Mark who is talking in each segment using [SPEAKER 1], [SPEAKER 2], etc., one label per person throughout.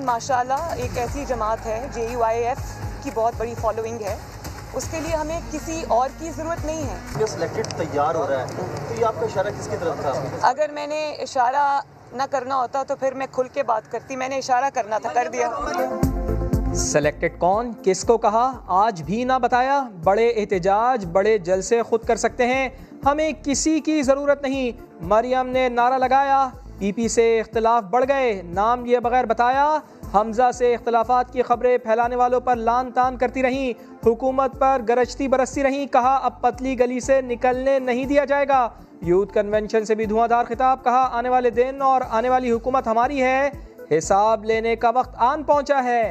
[SPEAKER 1] माशाल्लाह एक ऐसी जमात है JUIF की बहुत बड़ी फॉलोइंग है, उसके लिए हमें किसी और की ज़रूरत नहीं है।
[SPEAKER 2] जो सिलेक्टेड तैयार हो रहा है तो ये आपका इशारा किसकी तरफ था?
[SPEAKER 1] अगर मैंने इशारा ना करना होता तो फिर मैं खुल के बात करती, मैंने इशारा करना था, कर दिया।
[SPEAKER 3] सेलेक्टेड कौन, किसको कहा, आज भी ना बताया। बड़े एहतजाज, बड़े जलसे खुद कर सकते हैं, हमें किसी की ज़रूरत नहीं। मरियम ने नारा लगाया, PP से इख्तिलाफ बढ़ गए, नाम लिए बगैर बताया। हमजा से इख्तिलाफात की खबरें फैलाने वालों पर लान तान करती रहीं, हुकूमत पर गरजती बरसती रहीं। कहा अब पतली गली से निकलने नहीं दिया जाएगा। यूथ कन्वेंशन से भी धुआंधार खिताब। कहा आने वाले दिन और आने वाली हुकूमत हमारी है, हिसाब लेने का वक्त आन पहुंचा है।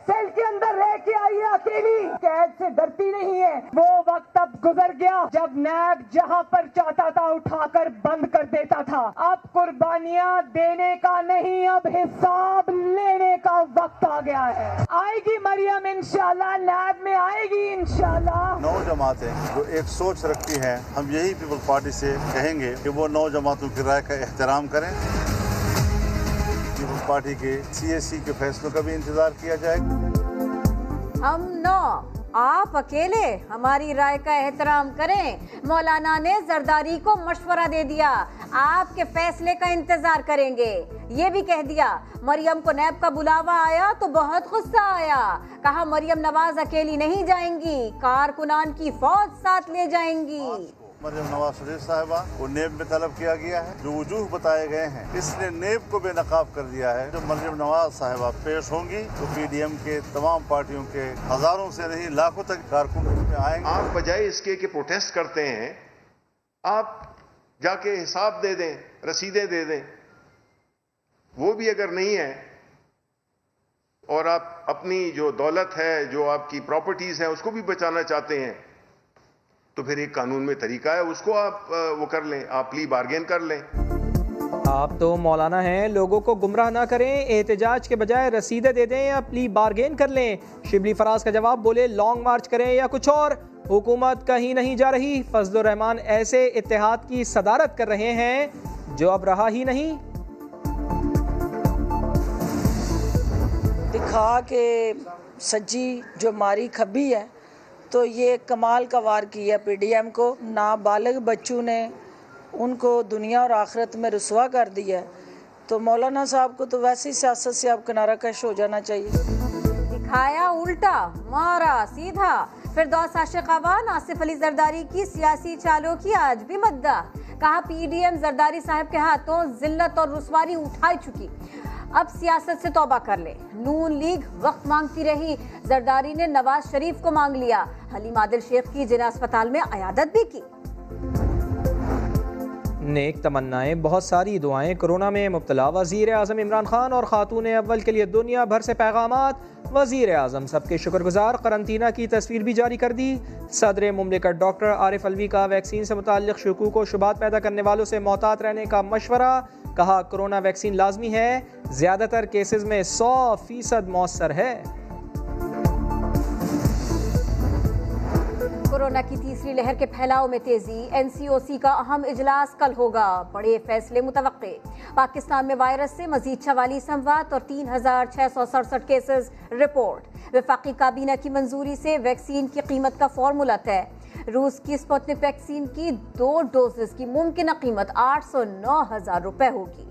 [SPEAKER 4] सेल के अंदर रह के आई है अकेली, कैद से डरती नहीं है। वो वक्त अब गुजर गया जब नैब जहां पर चाहता था उठाकर बंद कर देता था। अब कुर्बानियां देने का नहीं, अब हिसाब लेने का वक्त आ गया है। आएगी मरियम इंशाल्लाह, नैब में आएगी इंशाल्लाह।
[SPEAKER 5] 9 जमातें जो एक सोच रखती हैं, हम यही पीपल्स पार्टी से कहेंगे कि वो 9 जमातों की राय का एहतराम करें। पीपल्स पार्टी के CAC के फैसलों का भी इंतजार किया जाए।
[SPEAKER 6] हम 9, आप अकेले हमारी राय का एहतराम करें। मौलाना ने जरदारी को मशवरा दे दिया, आपके फैसले का इंतजार करेंगे। ये भी कह दिया मरियम को नैब का बुलावा आया तो बहुत गुस्सा आया। कहा मरियम नवाज अकेली नहीं जाएंगी, कारकुनान की फौज साथ ले जाएंगी।
[SPEAKER 5] मरियम नवाज शरीफ साहिबा को नेब में तलब किया गया है, जो वजूह बताए गए हैं इसने नेब को बेनकाब कर दिया है। जब मरियम नवाज साहिबा पेश होंगी तो PDM के तमाम पार्टियों के हजारों से नहीं लाखों तक कारकुन उसमें आएंगे।
[SPEAKER 7] आप बजाय इसके कि प्रोटेस्ट करते हैं, आप जाके हिसाब दे दें, रसीदें दे दें। वो भी अगर नहीं है और आप अपनी जो दौलत है, जो आपकी प्रॉपर्टीज है, उसको भी बचाना चाहते हैं तो फिर एक कानून में तरीका है, उसको आप वो कर लें, आप प्ली बार्गेन कर लें।
[SPEAKER 3] आप तो मौलाना हैं, लोगों को गुमराह ना करें, एहतजाज के बजाय रसीदें दे दें या प्ली बार्गेन कर लें। शिबली फराज का जवाब, बोले लॉन्ग मार्च करें या कुछ और, हुकूमत कहीं नहीं जा रही। फजलुर रहमान ऐसे इत्तेहाद की सदारत कर रहे हैं जो अब रहा ही नहीं।
[SPEAKER 8] दिखा के सज्जी जो मारी खब्बी है, तो ये कमाल का वार किया PDM को। नाबालिग बच्चों ने उनको दुनिया और आखिरत में रुसवा कर दिया है। तो मौलाना साहब को तो वैसे ही सियासत से अब किनारा कश हो जाना चाहिए।
[SPEAKER 6] दिखाया उल्टा, मारा सीधा। फिरदौस आशिक अवान, आसिफ अली जरदारी की सियासी चालों की आज भी मद्दा। कहा PDM जरदारी साहब के हाथों जिल्लत और रुसवारी उठा चुकी, अब सियासत से तौबा कर ले। नून लीग वक्त मांगती रही, जरदारी ने नवाज शरीफ को मांग लिया। हलीम आदिल शेख की जिला अस्पताल में अयादत भी की।
[SPEAKER 3] नेक तमन्नाएं, बहुत सारी दुआएं। कोरोना में मुब्तला वज़ीर आज़म इमरान खान और खातून अव्वल के लिए दुनिया भर से पैगामात। वज़ीर आज़म सबके शुक्रगुजार, करंतना की तस्वीर भी जारी कर दी। सदर मुमलिकत डॉक्टर आरिफ अलवी का वैक्सीन से मुताल्लिक़ शुकूक व शुबात पैदा करने वालों से मोहतात रहने का मशवरा। कहा कोरोना वैक्सीन लाजमी है, ज़्यादातर केसेस में 100% मौसर है।
[SPEAKER 6] कोरोना की तीसरी लहर के फैलाव में तेजी, NCOC का अहम इजलास कल होगा, बड़े फैसले मुतवक्के। पाकिस्तान में वायरस से मजीद 44 अमवात और 3667 केसेस रिपोर्ट। वफाकी काबीना की मंजूरी से वैक्सीन की कीमत का फॉर्मूला तय। रूस की स्पुतनिक वैक्सीन की 2 डोजेस की मुमकिन कीमत 809,000 रुपए होगी।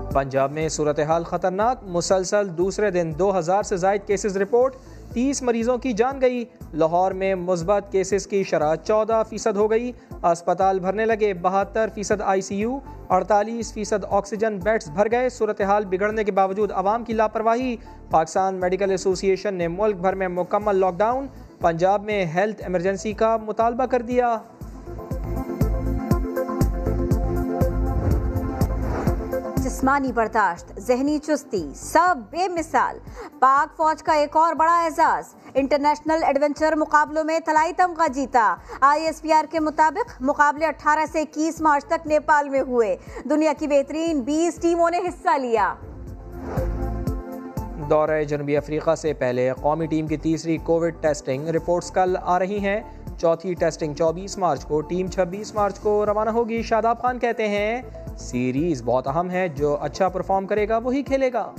[SPEAKER 3] पंजाब में सूरत हाल खतरनाक, मुसलसल दूसरे दिन 2000 से ज़ायद केसेस रिपोर्ट, 30 मरीजों की जान गई। लाहौर में मुस्बत केसेस की शरह 14% हो गई। अस्पताल भरने लगे, 72% ICU, 48% ऑक्सीजन बेड्स भर गए। सूरत हाल बिगड़ने के बावजूद अवाम की लापरवाही। पाकिस्तान मेडिकल एसोसिएशन ने मुल्क भर में मुकम्मल लॉकडाउन। पंजाब में हेल्थ इमरजेंसी का मुतालबा कर दिया।
[SPEAKER 6] जिस्मानी बर्दाश्त, जहनी चुस्ती, सब बेमिसाल। पाक फौज का एक और बड़ा एजाज, इंटरनेशनल एडवेंचर मुकाबलों में तलाई तमगा जीता। ISPR के मुताबिक मुकाबले 18 से 21 मार्च तक नेपाल में हुए। दुनिया की बेहतरीन 20 टीमों ने हिस्सा लिया। दौरे जनूबी अफ्रीका से पहले कौमी टीम की तीसरी कोविड टेस्टिंग रिपोर्ट्स कल आ रही हैं।
[SPEAKER 3] चौथी टेस्टिंग 24 मार्च को, टीम 26 मार्च को रवाना होगी। शादाब खान कहते हैं सीरीज बहुत अहम है, जो अच्छा परफॉर्म करेगा वही खेलेगा।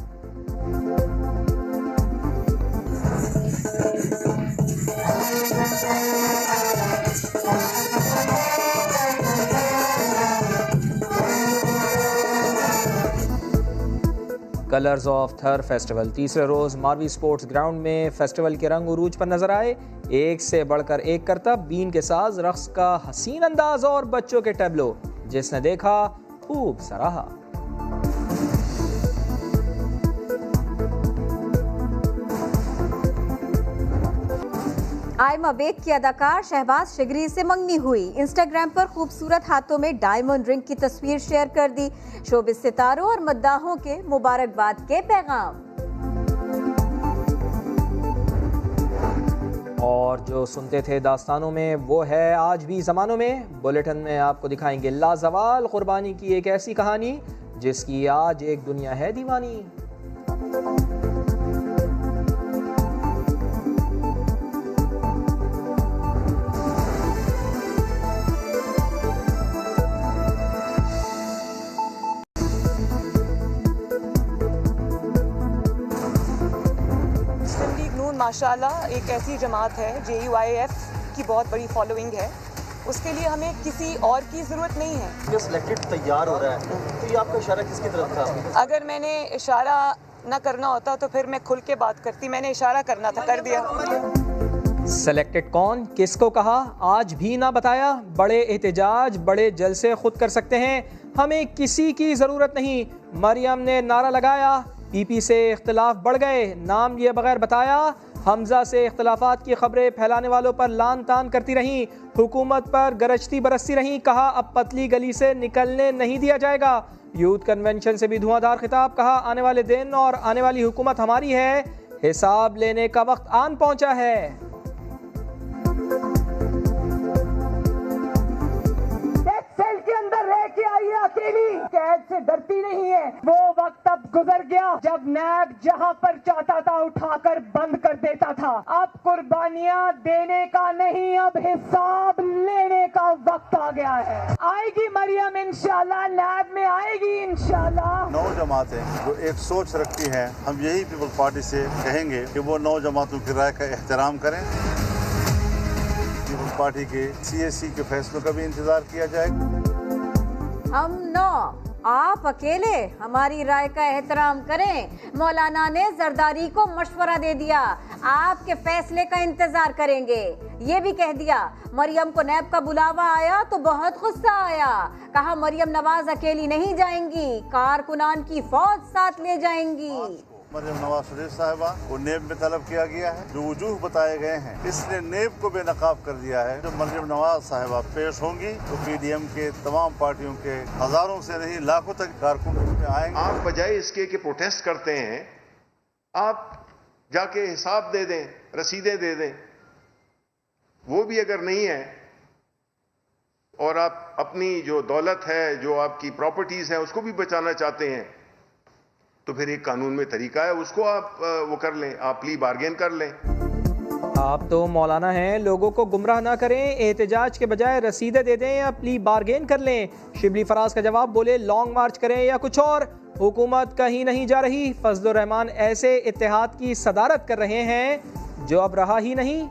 [SPEAKER 3] कलर्स ऑफ थर फेस्टिवल तीसरे रोज मारवी स्पोर्ट्स ग्राउंड में फेस्टिवल के रंग उरूज पर नजर आए। एक से बढ़कर एक करतब, बीन के साज, रक्स का हसीन अंदाज और बच्चों के टैबलो, जिसने देखा खूब सराहा।
[SPEAKER 6] आयमा बेग की अदाकार शहबाज शिगरी से मंगनी हुई। इंस्टाग्राम पर खूबसूरत हाथों में डायमंड रिंग की तस्वीर शेयर कर दी। शोबिज़ सितारों और मद्दाहों के मुबारकबाद के पैगाम।
[SPEAKER 3] और जो सुनते थे दास्तानों में वो है आज भी ज़मानों में। बुलेटिन में आपको दिखाएंगे लाजवाल कुर्बानी की एक ऐसी कहानी जिसकी आज एक दुनिया है दीवानी।
[SPEAKER 1] माशाल्लाह एक ऐसी जमात है, JUIF की बहुत बड़ी फॉलोइंग है, उसके लिए हमें किसी और की ज़रूरत नहीं है।
[SPEAKER 2] जो सिलेक्टेड तैयार हो रहा है, तो ये आपका इशारा किसकी तरफ था?
[SPEAKER 1] अगर मैंने इशारा ना करना होता तो फिर मैं खुल के बात करती। मैंने इशारा करना था, कर दिया।
[SPEAKER 3] सेलेक्टेड कौन, किसको कहा, आज भी ना बताया। बड़े एहतजाज, बड़े जलसे खुद कर सकते हैं, हमें किसी की ज़रूरत नहीं, मरियम ने नारा लगाया। PP से इख्तलाफ बढ़ गए, नाम लिए बगैर बताया। हमजा से इख्तलाफात की खबरें फैलाने वालों पर लान तान करती रहीं, हुकूमत पर गरजती बरसती रहीं। कहा अब पतली गली से निकलने नहीं दिया जाएगा। यूथ कन्वेंशन से भी धुआंधार खिताब। कहा आने वाले दिन और आने वाली हुकूमत हमारी है, हिसाब लेने का वक्त आन पहुंचा है।
[SPEAKER 4] सेल के अंदर रह के आई है अकेली, कैद से डरती नहीं है। वो वक्त अब गुजर गया जब नैब जहां पर चाहता था उठाकर बंद कर देता था। अब कुर्बानियां देने का नहीं, अब हिसाब लेने का वक्त आ गया है। आएगी मरियम इंशाल्लाह, नैब में आएगी इंशाल्लाह।
[SPEAKER 5] 9 जमातें जो एक सोच रखती हैं, हम यही पीपल पार्टी से कहेंगे कि वो 9 जमातों की राय का एहतराम करें। पीपल पार्टी के CAC के फैसलों का भी इंतजार किया जाएगा।
[SPEAKER 6] हम 9, आप अकेले हमारी राय का एहतराम करें। मौलाना ने जरदारी को मशवरा दे दिया, आपके फैसले का इंतजार करेंगे। ये भी कह दिया मरियम को नैब का बुलावा आया तो बहुत गुस्सा आया। कहा मरियम नवाज अकेली नहीं जाएंगी, कारकुनान की फौज साथ ले जाएंगी।
[SPEAKER 5] मरियम नवाज शरीफ साहिबा को नेब में तलब किया गया है। जो वजूह बताए गए हैं, इसने नेब को बेनकाब कर दिया है। जब मरियम नवाज साहिबा पेश होंगी तो PDM के तमाम पार्टियों के हजारों से नहीं लाखों तक कारकुन आएंगे।
[SPEAKER 7] आप बजाय इसके कि प्रोटेस्ट करते हैं, आप जाके हिसाब दे दें, रसीदें दे दें। वो भी अगर नहीं है और आप अपनी जो दौलत है, जो आपकी प्रॉपर्टीज हैं, उसको भी बचाना चाहते हैं, तो फिर एक कानून में तरीका है, उसको आप वो कर लें, आप प्ली बार्गेन कर लें।
[SPEAKER 3] आप तो मौलाना हैं, लोगों को गुमराह ना करें, एहतजाज के बजाय रसीदें दे दें या प्ली बार्गेन कर लें। शिबली फराज का जवाब, बोले लॉन्ग मार्च करें या कुछ और, हुकूमत कहीं नहीं जा रही। फजलुर रहमान ऐसे इत्तेहाद की सदारत कर रहे हैं जो अब रहा ही नहीं।